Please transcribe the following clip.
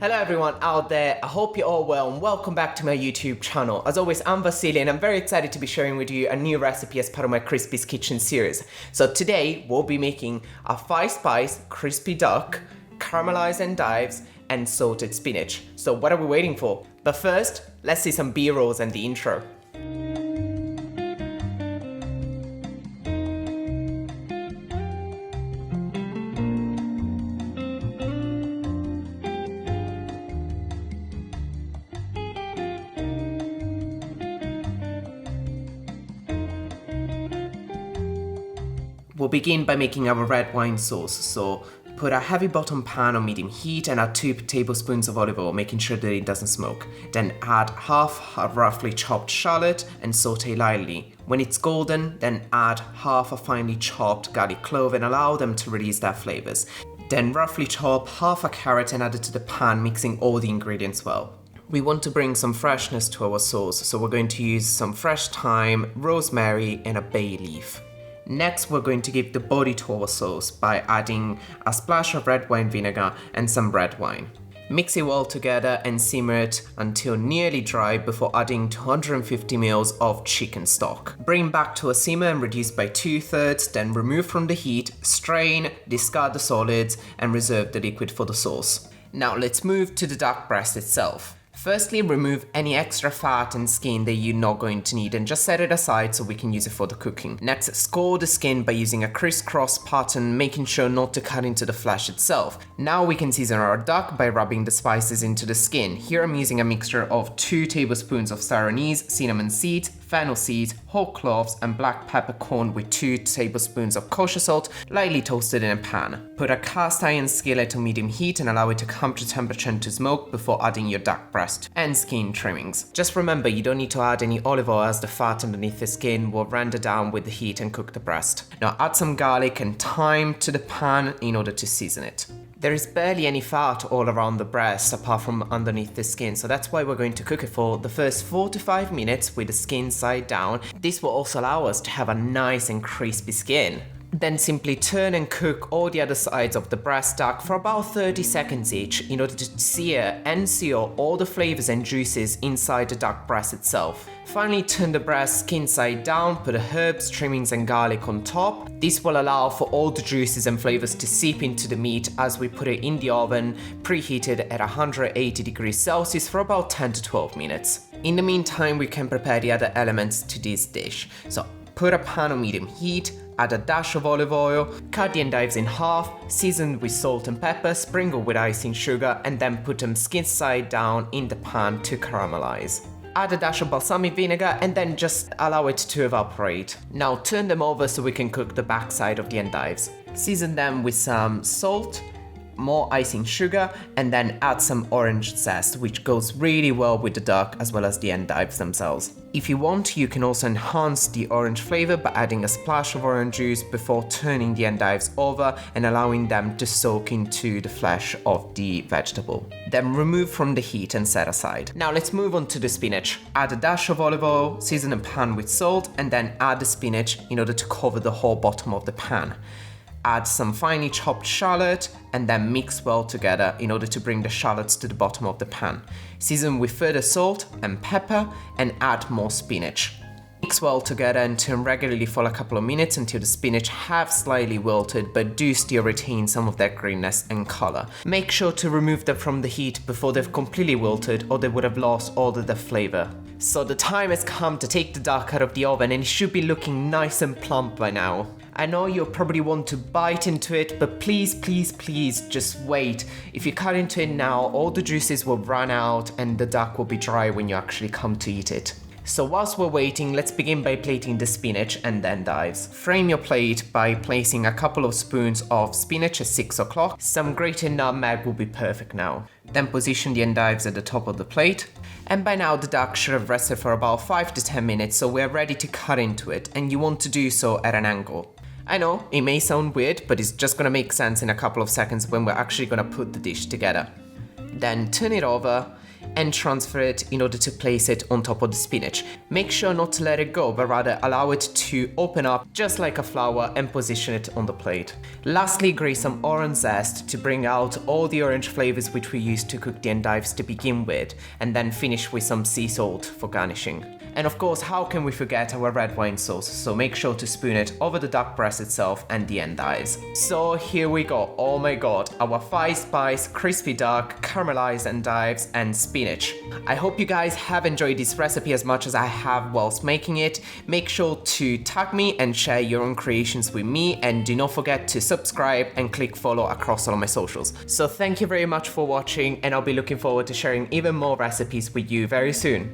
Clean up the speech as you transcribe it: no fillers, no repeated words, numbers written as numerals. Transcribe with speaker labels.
Speaker 1: Hello everyone out there, I hope you're all well and welcome back to my YouTube channel. As always, I'm Vasily and I'm very excited to be sharing with you a new recipe as part of my Crispi's Kitchen series. So today we'll be making a 5-spice crispy duck, caramelized endives and sautéed spinach. So what are we waiting for? But first, let's see some B-rolls and the intro. We'll begin by making our red wine sauce, so put a heavy bottom pan on medium heat and add 2 tablespoons of olive oil, making sure that it doesn't smoke. Then add half a roughly chopped shallot and saute lightly. When it's golden, then add half a finely chopped garlic clove and allow them to release their flavors. Then roughly chop half a carrot and add it to the pan, mixing all the ingredients well. We want to bring some freshness to our sauce, so we're going to use some fresh thyme, rosemary and a bay leaf. Next, we're going to give the body to our sauce by adding a splash of red wine vinegar and some red wine. Mix it well together and simmer it until nearly dry before adding 250 ml of chicken stock. Bring back to a simmer and reduce by 2/3, then remove from the heat, strain, discard the solids and reserve the liquid for the sauce. Now let's move to the duck breast itself. Firstly, remove any extra fat and skin that you're not going to need and just set it aside so we can use it for the cooking. Next, score the skin by using a crisscross pattern, making sure not to cut into the flesh itself. Now we can season our duck by rubbing the spices into the skin. Here I'm using a mixture of 2 tablespoons of star anise, cinnamon seeds, fennel seeds, whole cloves and black peppercorn with 2 tablespoons of kosher salt, lightly toasted in a pan. Put a cast iron skillet on medium heat and allow it to come to temperature and to smoke before adding your duck breast and skin trimmings. Just remember, you don't need to add any olive oil as the fat underneath the skin will render down with the heat and cook the breast. Now add some garlic and thyme to the pan in order to season it. There is barely any fat all around the breast apart from underneath the skin, so that's why we're going to cook it for the first 4 to 5 minutes with the skin side down. This will also allow us to have a nice and crispy skin. Then simply turn and cook all the other sides of the breast duck for about 30 seconds each in order to sear and seal all the flavors and juices inside the duck breast itself. Finally, turn the breast skin side down, put the herbs, trimmings and garlic on top. This will allow for all the juices and flavors to seep into the meat as we put it in the oven, preheated at 180 degrees Celsius for about 10 to 12 minutes. In the meantime, we can prepare the other elements to this dish. So put a pan on medium heat, add a dash of olive oil, cut the endives in half, season with salt and pepper, sprinkle with icing sugar and then put them skin side down in the pan to caramelize. Add a dash of balsamic vinegar and then just allow it to evaporate. Now turn them over so we can cook the backside of the endives. Season them with some salt, more icing sugar and then add some orange zest, which goes really well with the duck as well as the endives themselves. If you want, you can also enhance the orange flavor by adding a splash of orange juice before turning the endives over and allowing them to soak into the flesh of the vegetable. Then remove from the heat and set aside. Now let's move on to the spinach. Add a dash of olive oil, season the pan with salt and then add the spinach in order to cover the whole bottom of the pan. Add some finely chopped shallot and then mix well together in order to bring the shallots to the bottom of the pan. Season with further salt and pepper and add more spinach. Mix well together and turn regularly for a couple of minutes until the spinach have slightly wilted but do still retain some of their greenness and color. Make sure to remove them from the heat before they've completely wilted or they would have lost all of their flavor. So the time has come to take the duck out of the oven and it should be looking nice and plump by now. I know you'll probably want to bite into it, but please just wait. If you cut into it now, all the juices will run out and the duck will be dry when you actually come to eat it. So whilst we're waiting, let's begin by plating the spinach and the endives. Frame your plate by placing a couple of spoons of spinach at 6 o'clock. Some grated nutmeg will be perfect now. Then position the endives at the top of the plate. And by now the duck should have rested for about 5 to 10 minutes, so we're ready to cut into it, and you want to do so at an angle. I know, it may sound weird, but it's just gonna make sense in a couple of seconds when we're actually gonna put the dish together. Then turn it over and transfer it in order to place it on top of the spinach. Make sure not to let it go, but rather allow it to open up just like a flower and position it on the plate. Lastly, grate some orange zest to bring out all the orange flavors which we used to cook the endives to begin with, and then finish with some sea salt for garnishing. And of course, how can we forget our red wine sauce? So make sure to spoon it over the duck breast itself and the endives. So here we go. Oh my god, our 5-spice crispy duck, caramelized endives and spinach. I hope you guys have enjoyed this recipe as much as I have whilst making it. Make sure to tag me and share your own creations with me, and do not forget to subscribe and click follow across all of my socials. So thank you very much for watching, and I'll be looking forward to sharing even more recipes with you very soon.